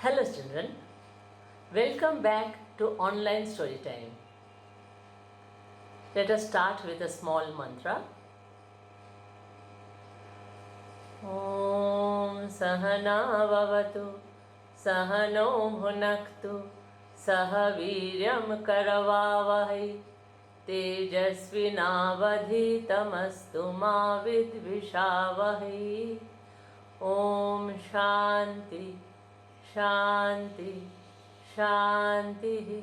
Hello children, welcome back to online story time. Let us start with a small mantra. Om Sahana Vavatu Sahano Bhunaktu Saha Viryam Karavavahai Tejasvinavadhitamastu ma vidvishavahai. Om Shanti Shanti Shanti.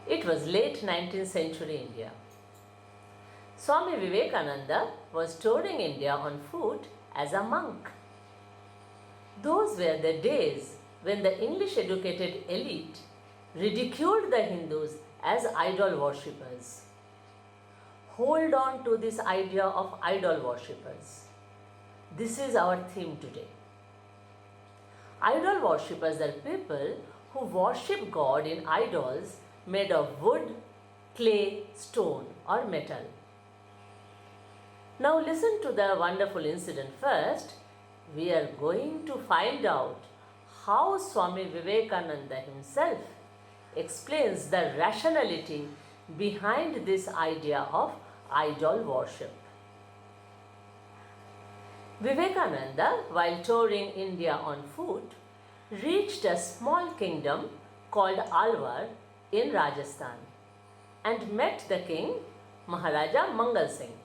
It was late 19th century India. Swami Vivekananda was touring India on foot as a monk. Those were the days when the English educated elite ridiculed the Hindus as idol worshippers. Hold on to this idea of idol worshippers. This is our theme today. Idol worshippers are people who worship God in idols made of wood, clay, stone or metal. Now listen to the wonderful incident first. We are going to find out how Swami Vivekananda himself explains the rationality behind this idea of idol worship. Vivekananda, while touring India on foot, reached a small kingdom called Alwar in Rajasthan and met the king Maharaja Mangal Singh.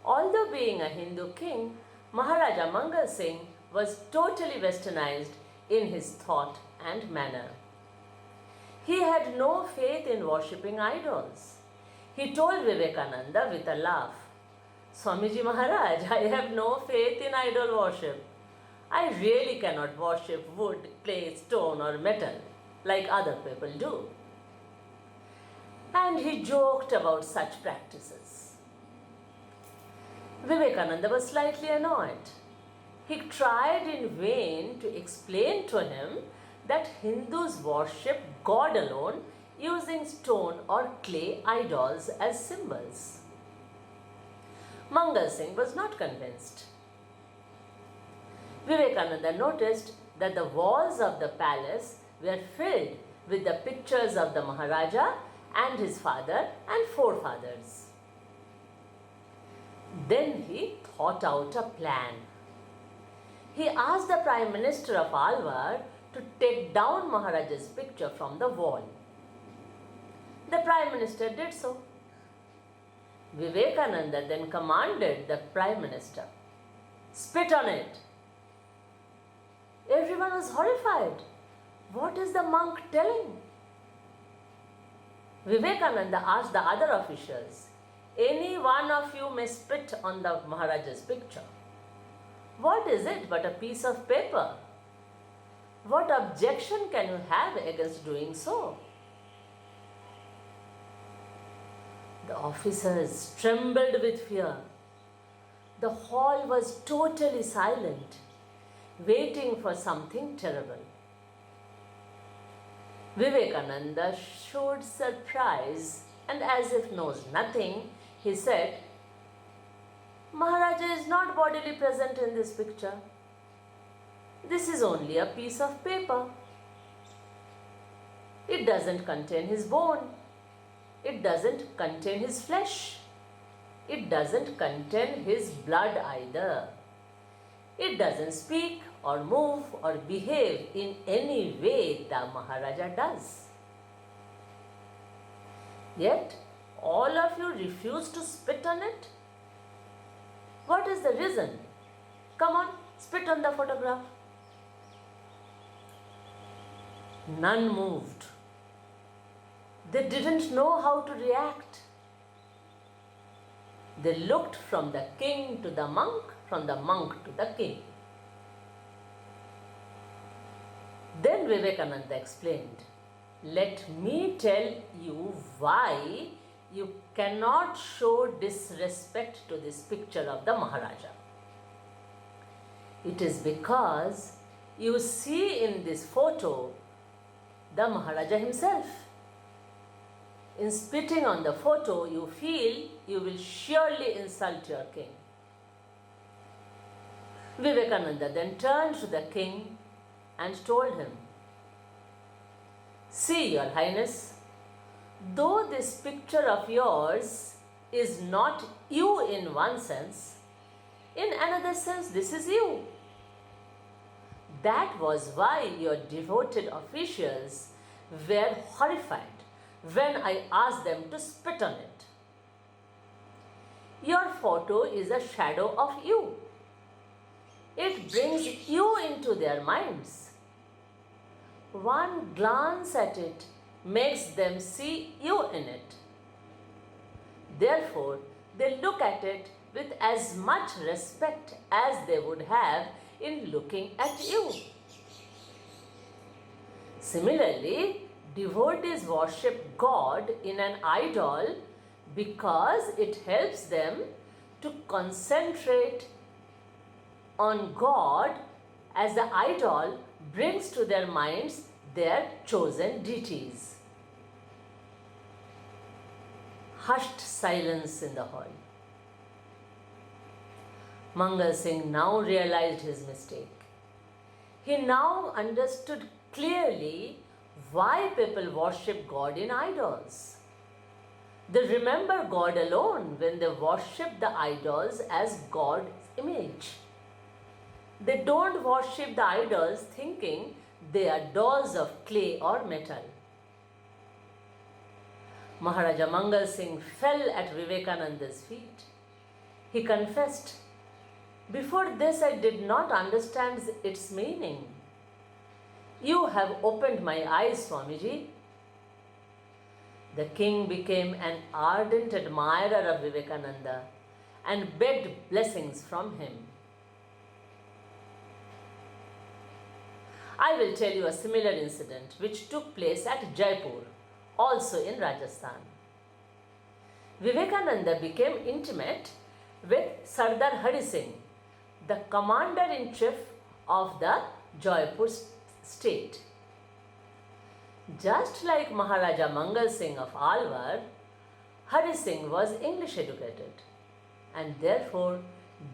Although being a Hindu king, Maharaja Mangal Singh was totally westernized in his thought and manner. He had no faith in worshipping idols. He told Vivekananda with a laugh, Swamiji Maharaj, I have no faith in idol worship. I really cannot worship wood, clay, stone or metal like other people do. And he joked about such practices. Vivekananda was slightly annoyed. He tried in vain to explain to him that Hindus worship God alone using stone or clay idols as symbols. Mangal Singh was not convinced. Vivekananda noticed that the walls of the palace were filled with the pictures of the Maharaja and his father and forefathers. Then he thought out a plan. He asked the Prime Minister of Alwar to take down Maharaja's picture from the wall. The Prime Minister did so. Vivekananda then commanded the Prime Minister, spit on it. Everyone was horrified. What is the monk telling? Vivekananda asked the other officials, any one of you may spit on the Maharaja's picture. What is it but a piece of paper? What objection can you have against doing so? The officers trembled with fear. The hall was totally silent, waiting for something terrible. Vivekananda showed surprise and as if knows nothing, he said, Maharaja is not bodily present in this picture. This is only a piece of paper. It doesn't contain his bone. It doesn't contain his flesh. It doesn't contain his blood either. It doesn't speak or move or behave in any way the Maharaja does. Yet, all of you refuse to spit on it? What is the reason? Come on, spit on the photograph. None moved. They didn't know how to react. They looked from the king to the monk, from the monk to the king. Then Vivekananda explained, let me tell you why you cannot show disrespect to this picture of the Maharaja. It is because you see in this photo the Maharaja himself. In spitting on the photo, you feel you will surely insult your king. Vivekananda then turned to the king and told him, "See, Your Highness, though this picture of yours is not you in one sense, in another sense this is you. That was why your devoted officials were horrified when I asked them to spit on it. Your photo is a shadow of you. It brings you into their minds. One glance at it makes them see you in it. Therefore, they look at it with as much respect as they would have in looking at you. Similarly, devotees worship God in an idol because it helps them to concentrate on God, as the idol brings to their minds their chosen deities." Hushed silence in the hall. Mangal Singh now realized his mistake. He now understood clearly why people worship God in idols. They remember God alone when they worship the idols as God's image. They don't worship the idols thinking they are dolls of clay or metal. Maharaja Mangal Singh fell at Vivekananda's feet. He confessed, "Before this I did not understand its meaning. You have opened my eyes, Swamiji." The king became an ardent admirer of Vivekananda and begged blessings from him. I will tell you a similar incident which took place at Jaipur, also in Rajasthan. Vivekananda became intimate with Sardar Hari Singh, the commander-in-chief of the Jaipur state. Just like Maharaja Mangal Singh of Alwar, Hari Singh was English educated and therefore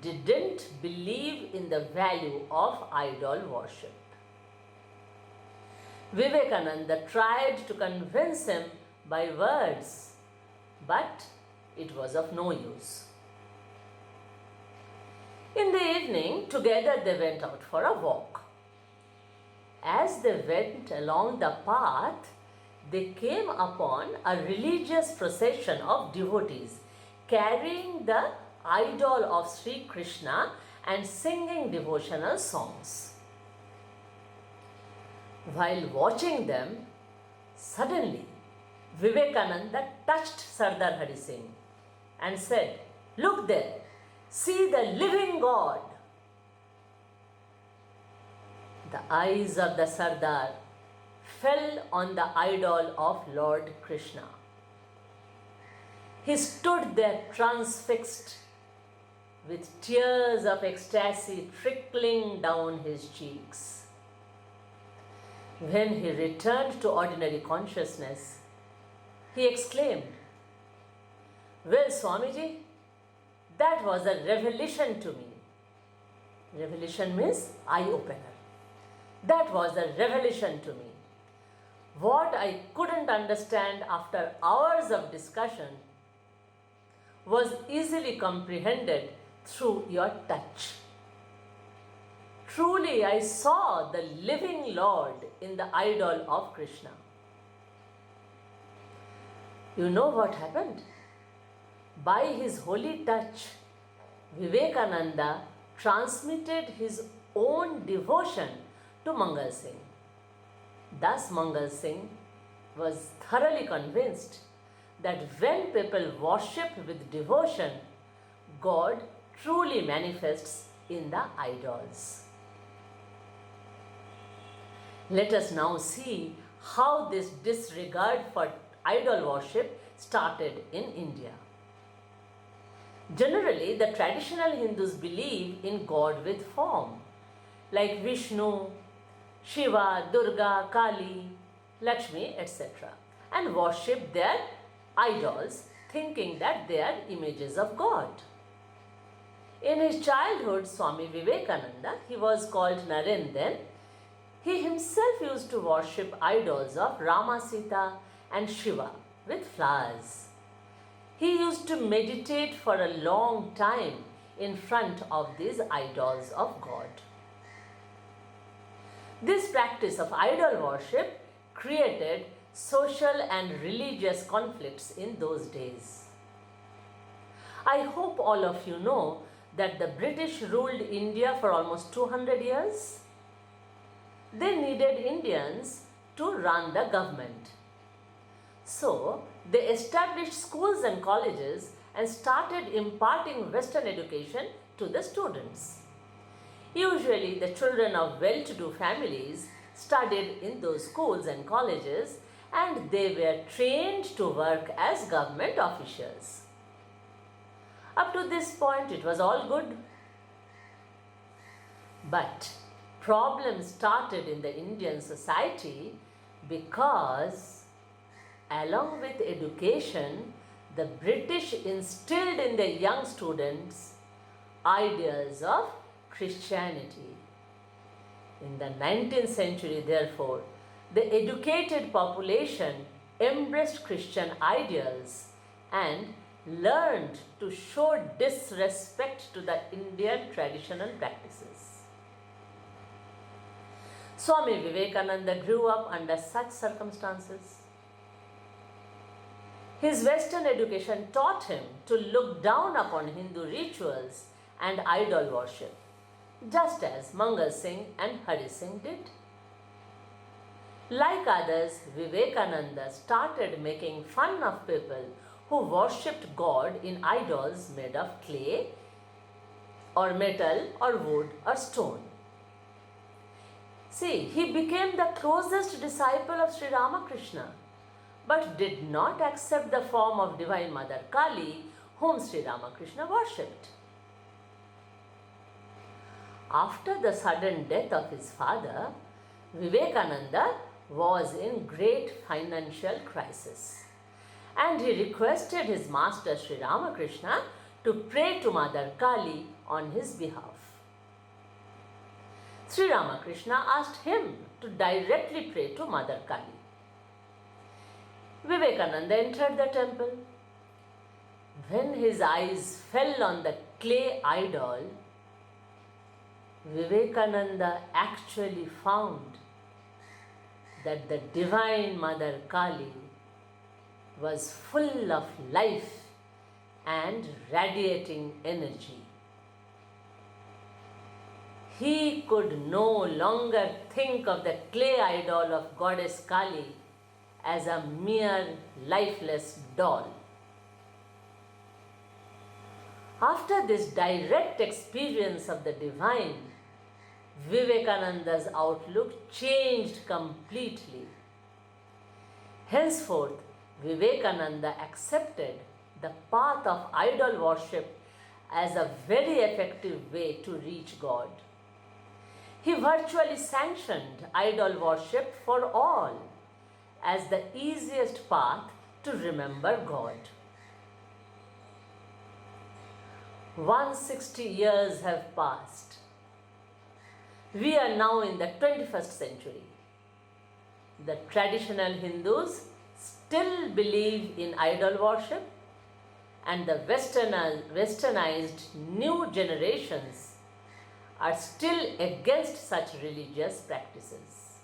didn't believe in the value of idol worship. Vivekananda tried to convince him by words, but it was of no use. In the evening, together they went out for a walk. As they went along the path, they came upon a religious procession of devotees carrying the idol of SriRamakrishna and singing devotional songs. While watching them, suddenly Vivekananda touched Sardar Hari Singh and said, "Look there, see the living God." The eyes of the Sardar fell on the idol of Lord Krishna. He stood there transfixed, with tears of ecstasy trickling down his cheeks. When he returned to ordinary consciousness, he exclaimed, "Well, Swamiji, that was a revelation to me." Revelation means eye-opener. That was a revelation to me. What I couldn't understand after hours of discussion was easily comprehended through your touch. Truly, I saw the living Lord in the idol of Krishna. You know what happened? By his holy touch, Vivekananda transmitted his own devotion to Mangal Singh. Thus, Mangal Singh was thoroughly convinced that when people worship with devotion, God truly manifests in the idols. Let us now see how this disregard for idol worship started in India. Generally, the traditional Hindus believe in God with form, like Vishnu, Shiva, Durga, Kali, Lakshmi, etc., and worship their idols, thinking that they are images of God. In his childhood, Swami Vivekananda, he was called Narendra then, he himself used to worship idols of Rama, Sita and Shiva with flowers. He used to meditate for a long time in front of these idols of God. This practice of idol worship created social and religious conflicts in those days. I hope all of you know that the British ruled India for almost 200 years. They needed Indians to run the government. So, they established schools and colleges and started imparting Western education to the students. Usually, the children of well-to-do families studied in those schools and colleges, and they were trained to work as government officials. Up to this point, it was all good. But problems started in the Indian society because, along with education, the British instilled in the young students ideas of Christianity. In the 19th century, therefore, the educated population embraced Christian ideals and learned to show disrespect to the Indian traditional practices. Swami Vivekananda grew up under such circumstances. His Western education taught him to look down upon Hindu rituals and idol worship, just as Mangal Singh and Hari Singh did. Like others, Vivekananda started making fun of people who worshipped God in idols made of clay or metal or wood or stone. See, he became the closest disciple of SriRamakrishna, but did not accept the form of Divine Mother Kali, whom SriRamakrishna worshipped. After the sudden death of his father, Vivekananda was in great financial crisis, and he requested his master SriRamakrishna to pray to Mother Kali on his behalf. SriRamakrishna asked him to directly pray to Mother Kali. Vivekananda entered the temple. When his eyes fell on the clay idol, Vivekananda actually found that the Divine Mother Kali was full of life and radiating energy. He could no longer think of the clay idol of Goddess Kali as a mere lifeless doll. After this direct experience of the divine, Vivekananda's outlook changed completely. Henceforth, Vivekananda accepted the path of idol worship as a very effective way to reach God. He virtually sanctioned idol worship for all as the easiest path to remember God. 160 years have passed. We are now in the 21st century. The traditional Hindus still believe in idol worship, and the westernized new generations are still against such religious practices.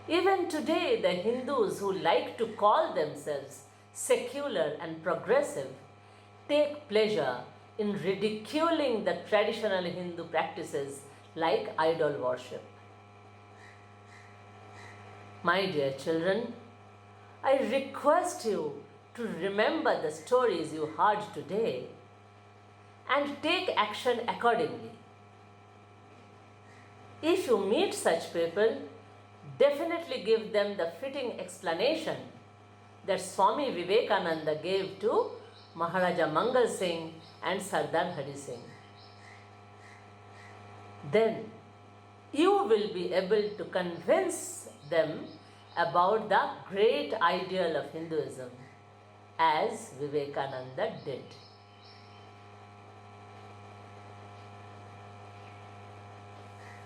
Even today, the Hindus who like to call themselves secular and progressive take pleasure in ridiculing the traditional Hindu practices like idol worship. My dear children, I request you to remember the stories you heard today and take action accordingly. If you meet such people, definitely give them the fitting explanation that Swami Vivekananda gave to Maharaja Mangal Singh and Sardar Hari Singh. Then you will be able to convince them about the great ideal of Hinduism as Vivekananda did.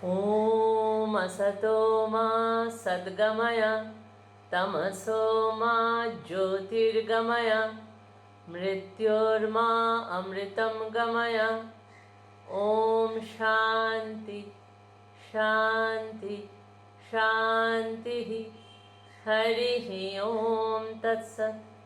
Om Asato Ma Sadgamaya Tamaso Ma Jyotirgamaya Mrityorma Amritam Gamaya. Om Shanti Shanti Shanti. Harihi Om Tat Sat.